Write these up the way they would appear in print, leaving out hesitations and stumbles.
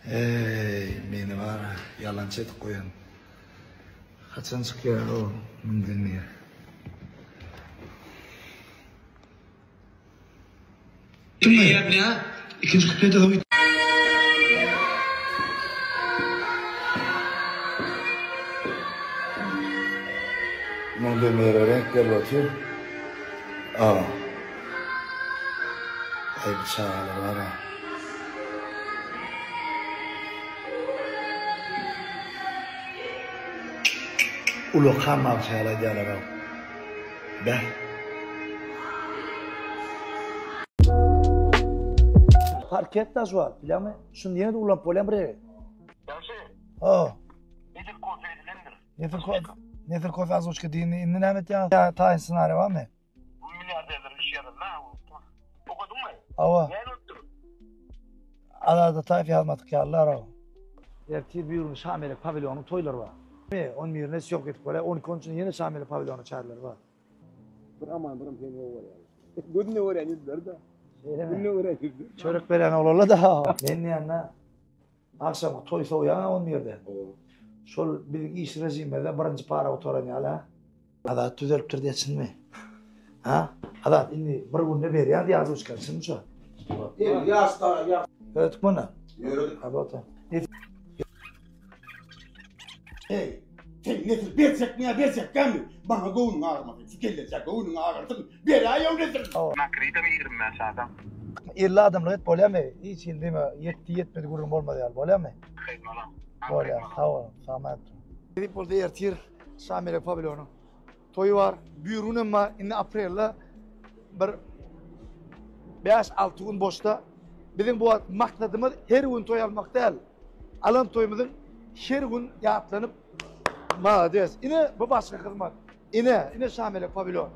Meni var, yalancı edip koyan. Kaçan çıkıyor o, mümkün. Ya ne ha? İkinci kuplede de Bunu demeye renkler batıyor. Ay bıçağlar var ha. Ulu kanma bıçağlar gelir ha. Be. Fark etmez var, biliyor musun? Şimdi yine de ulan polem buraya. Yaxshi. Nedir ko'z edilendir? Nedir ko'z azıcık dini indi neymet ya? Tayin senaryo var mı? Bu milyarderler iş yerinde. Okudun mu? Ava. Ne unuttum? Arada tayf yazmadık ya Allah razı olsun. Ertiği büyürmüş Şameli pavilyonu toyları var. 10 milyonesi yok etip böyle 12-13'ünü yine Şameli pavilyonu çağırırlar var. Bir aman bir peyni var ya. Günne öğrenirler da. Günne öğrenirler. Çörek veren olurlar da. Benim yanına akşam toysa uyan 10 yerde. Şol bizim iş rejimde birinci para oturan ya. Adat düzelip tur desin mi? Ha? Adat indi bir günde ver ya diye yazmış kalsın şu. Yaz da yaz. Öğrettik bana. Öğrettik. Abi otur. Hey, sen nesil bersek mi? Bana doğunun ağrımadın. Sükellecek doğunun ağrımadın. Bir ay öğretim. Ben kredi mi yedim ben zaten? İrli adamlık et böyle mi? Hiç il değil mi? Yetmedi gurum olmadı yani böyle mi? Böyle ya. Sağ olun. Sağ Gidip burada ertir. Şamile pavilyonu. Toyu var. Büyürün ama inni April'de bir 5-6 gün boşta. Bizim bu maksadımız her gün toy almak değil. Alan toyumuzun her gün yaplanıp mağduyuz. Yine bu başka hizmet. Yine Şamile pavilyon.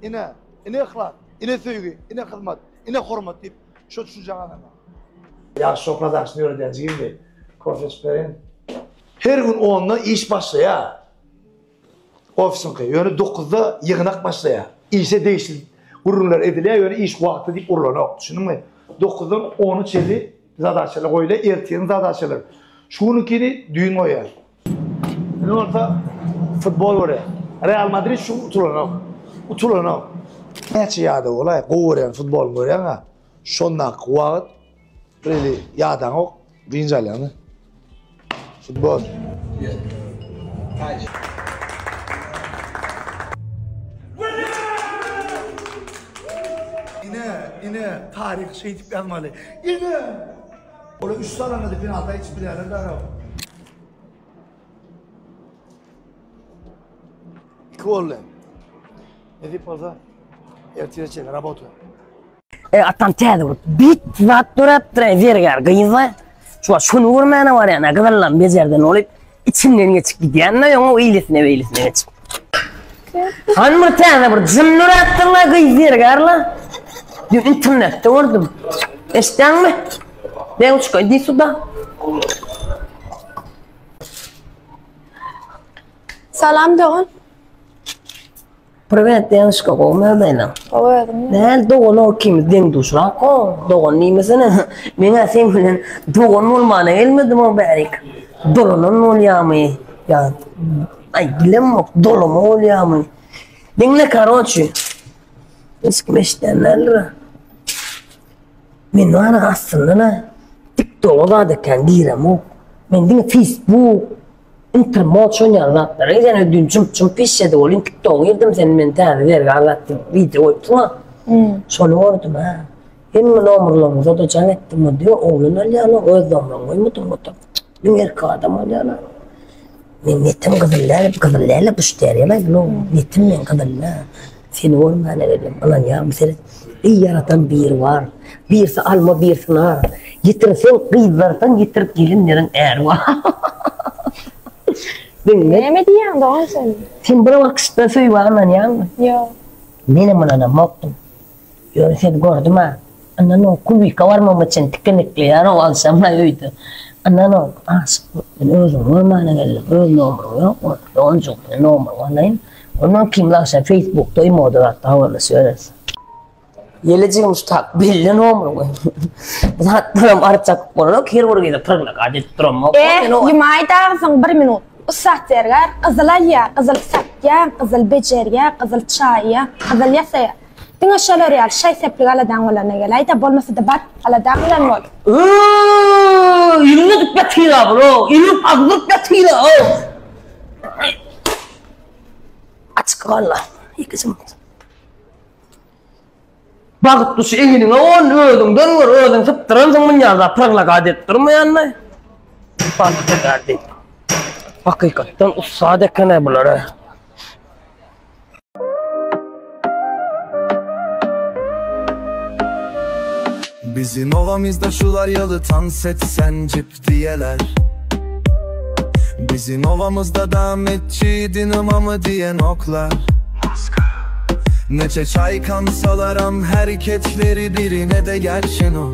Yine ihlas. Yine sevgi. Yine hizmet. Yine hürmet deyip şu düşüneceğim adamlar. Ya sofrada aslında öyle diyeceğim de. Kofes verin. Her gün 10'da iş başlıyor. Ofisin ki. Yani 9'da yığınak başlıyor. İşe değişti. Urunlar ediliyor. Yani iş vakti deyip urulanıyor. Düşündün mü? 9'dan 10'u çeli zadaşalar koyuyla. Ertiğin zadaşalar. Şununkini düğün koyuyor. Ne orada futbol var ya. Real Madrid şu utulanıyor. Neçe yağda olay. Kovuyor futbol koyuyor ama. Şondan vakit. Böyle yağdan o. Vincal yani. Futbol. Yine tarih şey tip yazmalı. Yine. Öyle 3 tane anladı penaltı hiç bilenler var. Cool. Ne diyeyim orada? Ertiye çeker, rabotu. Atan teyze bit vat durup verger gıyınsa şunu vurmayana var ya ne kadar lan becerden olup içimden geçip gidiyor. Ne yok o iyilesine geçip. Han bir teyze bir zımnur attırla gıyı verger la. Dün internette vurdum. İşten mi? Ben uçkoy değil suda. Salam doğun. Привет, девушка, olmadığına. Olmadım. Ne doğun o kim den duşra ko doğun ni mesela ben sen bilen doğun olmana gelmedi mi berik dolunun olyamı ya ay bilmem dolum olyamı dinle karoçu iskeştenler men var aslında TikTok'da da kendirim o men dinle Facebook internet şunlarla rezen dün çum pişede olin TikTok yedim sen mental vergalatım video yaptım. Sonra ordum ha. Hem numaralarımı da canettim diyor oğlun alyanı öz numaralarımı mutum. Bir adam alyanı. Men netim kızıllarla püşteriyle bunu netim men kızıllar. Seni ormana dedim. Anan ya mesela iyi yaratan bir var. Birisi alma bir sınar. Getirsen kıylarsan getirip gelinlerin er var. Ne diyeyim doğan sen? Sen bana vakısta söyle anan ya mı? Yok. Benim anam yaptım. Yo sen gördüm ha. Anan o kubi kavarmam için tıkanıklı ya o alsam ne öydü. Anan o as. Ben özüm ormana geldim. Öz numaram yok. Onca numara var neyim? Ondan kim laksa Facebook'ta imoda hatta havalı söylersin. Geleceğim usta belli ne olur. Zaten arçak olarak her buraya pırlak adet durma. Yemeği dağıtsın 1 minut. Usat derler, kızıl ya, kızıl sakya, kızıl beceriye, kızıl çaya, kızıl yasaya. Dina şalar ya, şey seplik aladan olana gelay da bolmasa da bat aladan olan ol. Yıllık batıyla bro, yıllık azlık batıyla. Açık valla, ikizim. Bakıp dışı evinin on ödünden var, ödün sıptıran zaman yazda pırlak adet durmayan ne? Farklı kardeş. Hakikaten usade kene buları. Bizim ovamızda şular yalıtan set sen cip diyeler. Bizim ovamızda dametçi dinamamı diyen oklar. Neçe çay kansalaram herketleri birine de gerçin o.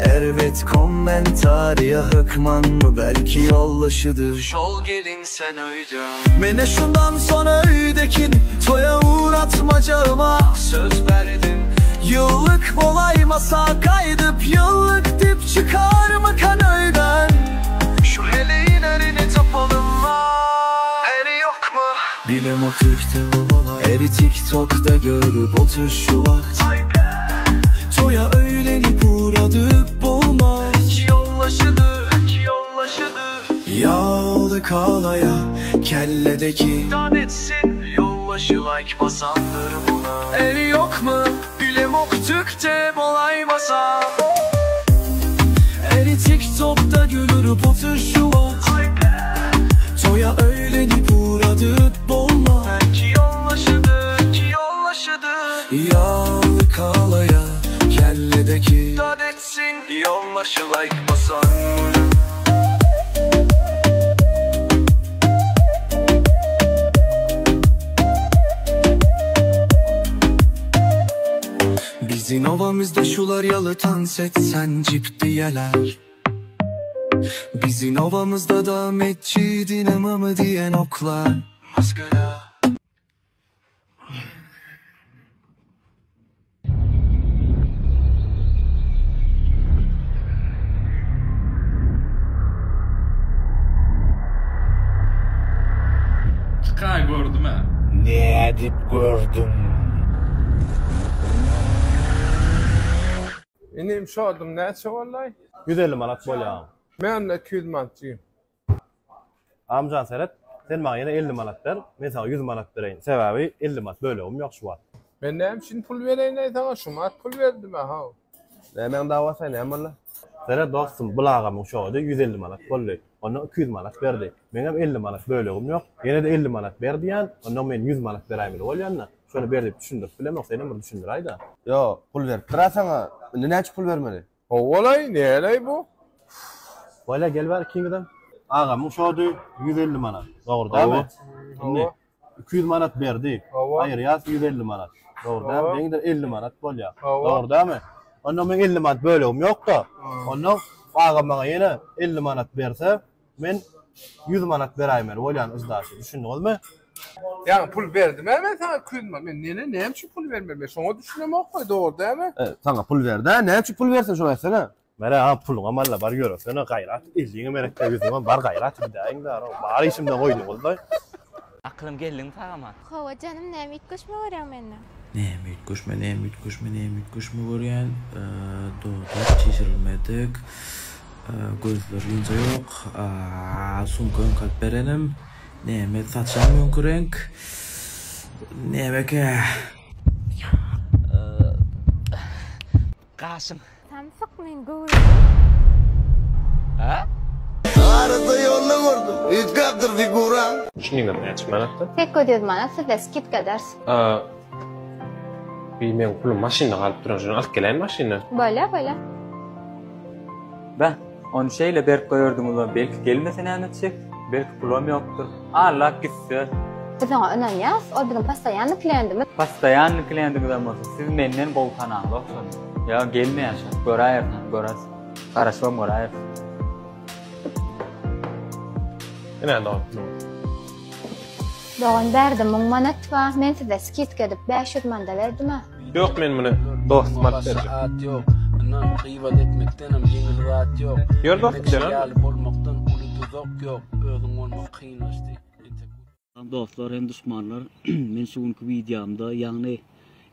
Evet kommentariya hıkman mı belki yollaşıdır. Şol gelin sen öydü. Mene şundan sonra öydekin toya uğratmacağıma söz verdim. Yıllık olaymasa kaydıp yıllık dip çıkar mı kan öyden? Şu heleğin erini tapalım var. Eri yok mu? Bilim o Türk'te ola. Eri TikTok'ta görüp otur şu vakt. Toya öğlenip uğradık bulmaz. Yollaşıdır yağlı kalaya kelledeki danetsin. Yollaşı like basandır buna. Eri yok mu? Bilim oktükte olaymasa. Eri TikTok'ta gülürüp otur şu vakt. Toya öğlenip uğradık bulmaz. Yağlı kalaya kelledeki danetsin. Yollaşı like basan. Bizim ovamızda şular yalıtan set sen cip diyeler. Bizim ovamızda dametçi dinamamı diyen oklar. Maskara. Kay gördüm ha. Ne edip gördüm. Benim şu adım neçe vallahi? 150 manat bolýan. Ben de 200 manatçıyım. Amcan Serhat, sen bana yine 50 manat ver, ben sana 100 manat vereyim. Sebebi 50 manat bölüyorum yok şu var. Ben de hem şimdi pul vereyim ne sana şu mat pul verdim ha. Hemen dava sen ne valla? Serhat dostum bulağımın şu adı 150 manat bolýar. Ona 200 manat verdi. Ben hem 50 manat bölüyorum yok. Yine de 50 manat ver diyen, ondan ben 100 manat vereyim bolýanlar. Şöyle bir deyip düşündür. Bilemem seni bir düşündür ayda. Yo, pul ver. Tıra sana. Neçe pul vermeli? O olay ne olay bu? Valla gel ver kingden. Ağamın şu adı 150 manat. Doğru değil mi? Ne? 200 manat verdi. Hayır yaz 150 manat. Doğru değil mi? Ben de 50 manat bolýar. Doğru değil mi? Ondan ben 50 manat bölüyorum yok da. Ondan ağam bana yine 50 manat verse ben 100 manat vereyim bolýan ızdaşı. Düşündün mü? Yani pul verdim hemen sana 200 manat. Ben ne için pul vermem? Ben sana düşünem okuydu doğru değil mi? Evet, sana pul ver de. Neçe pul versen şuna etsene. Mera ha pulun amalla bar görüyor. Sana gayrat. İldiğine merekte yüzüme bar gayrat. Bir daha ingdar. Bari işimden koydum oldu. Aklım geldin tamam. Hava canım ne mitkuş mu var ya benimle? Ne mitkuş mu var yani? Doğru çişirilmedik. Gözler yunca yok. Sunkan kalp verelim. Neme saçam yok renk. Neme ki? Kasım. Samsak men gol. Ha? Arada yolunu vurdum. İlkadır figura. Düşündüm neçe manattı? Tek ödüyordu bana siz git kadarız. Bilmem pulum maşinde kalıp duran şunu alıp gelen maşinle. Böyle. Ben onu şeyle berk koyurdum ulan. Belki gelmesine anlatacak. Belki pulum yoktur. Allah gitsin. Siz ona önem yaz. O bizim pastayanlı kliyendim. Pastayanlı kliyentinizden olsun. Siz menden boltan ağlıyorsunuz. Ya gelme yaşa. Görayırsan görasın. Karışmam görayırsın. Yine doğru. Doğan verdim 10 manat var. Men size skit edip 500 manat verdim ha. Yok men bunu Dostum alıp berjek. Saat yok. Inan gıybet etmektenim yengil rahat yok. Yor dostum canım. Hayal bolmaktan ulu tuzak yok. Özün olmak kıyınlaştı. Dostlar hem düşmanlar men şunkü videomda yani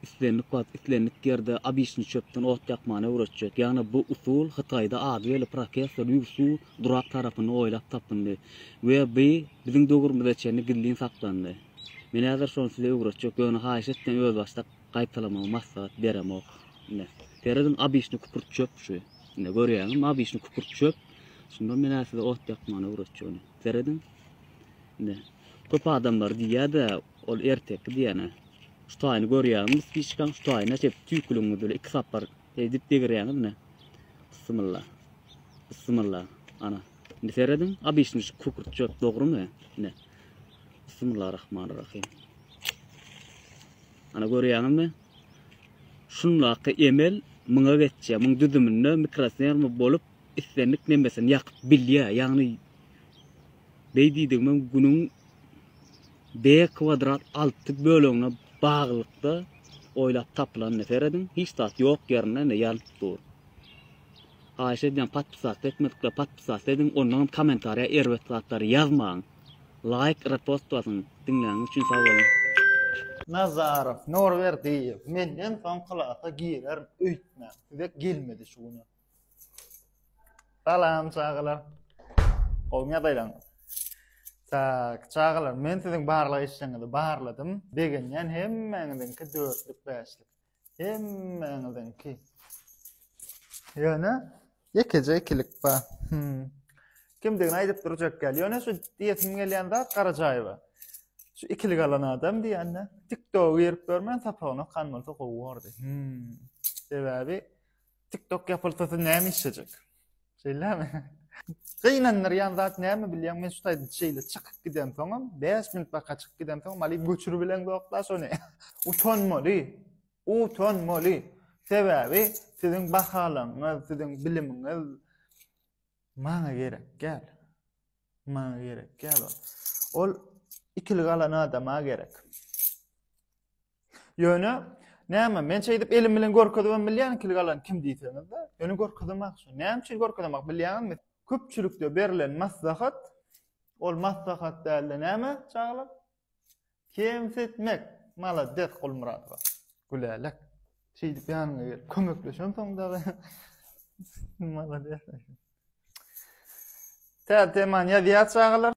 islenlik yerde abişni çöpten ot yakmana uğraşacak. Yani bu usul Xitayda ady böyle professor Yusu Durak tarafını oylap tapındı. Ve bizim dogurmada çeni gillin saklandı. Men hazır şonu size uğraşacak. Yani haşetten öz başta qaytalama maksat beremok. Ne? Teredin abişni kupurt çöp şu. Ne görýäňim abişni kupurt çöp. Şunda men size ot yakmana uğraşacak. Teredin ne? Köp adamlar diýär-de ol ertek diýene. Ştaýny görýärmiz, hiçkan ştaýna çep tüýkülüňi böyle iki sapar edip degirýäňiz ne? Bismillah. Bismillah. Ana. Ne seredin? Abişni kupurt çöp dogrymy? Ne? Bismillahirrahmanirrahim. Ana görýäňizmi? Şunlaky emel müňe geçýär. Müň düdüminde mikrosermi bolup islenlik nemesini ýakyp bilýär. Ýagny beýdidigmen günüň B kvadrat 6 bölüňine baglykda oýlap tapylan neferedin hiç tat ýok ýerine ne ýalyp dur. Aýşeden patpysat etmekle patpysat edin ondan kommentariýa erwet zatlary ýazmaň. Like repost basın. Dinleýän üçin sag bolun. Nazarov, Norberdiýew, menden soň kylata girer öýtmä. Size gelmedi şuny. Salam çağalar. Oňa daýlan. Tak, çağalar, men siziň barlyk işiňizi barladym. Degenýän hemmeňizdinki 4lik 5lik. Hemmeňizdinki. Ýöne, ýekece 2lik ba. Kimdigini aýdyp durjak gel. Ýöne şu diýetim gelýän zat Garajaýewa. Şu 2lik alan adam diýende, TikTok ýerip görmän tapany kanmalsa gowy. Sebäbi TikTok ýapylsa näme işlejek? Şeýlemi? Gynanýan zat näme bilýän men şuýda şeýle çykyp gidem soňam 5 minut baka çykyp gidem soňam maly göçürüp bilen gokla şonu. Utanmaly. Sebäbi siziň bahalaňyz, siziň bilimiňiz maňa gerek gel. Maňa gerek gel. Ol ikilik alan adama gerek. Ýöne näme men şeýdip elim bilen gorkadym bilýän ikilik alan kim diýseňiz de, ýöne gorkadymak şu. Näme üçin gorkadymak bilýänmi? Köpçülükde berilen maslahat, ol maslahat däli näme çağlar? Kemsetmek, maladet Gulmuratova. Gülälek. Şeýdip ýanyna gelip kömekleşen soňda. Maladet. Täze man ýa diýär çağlar.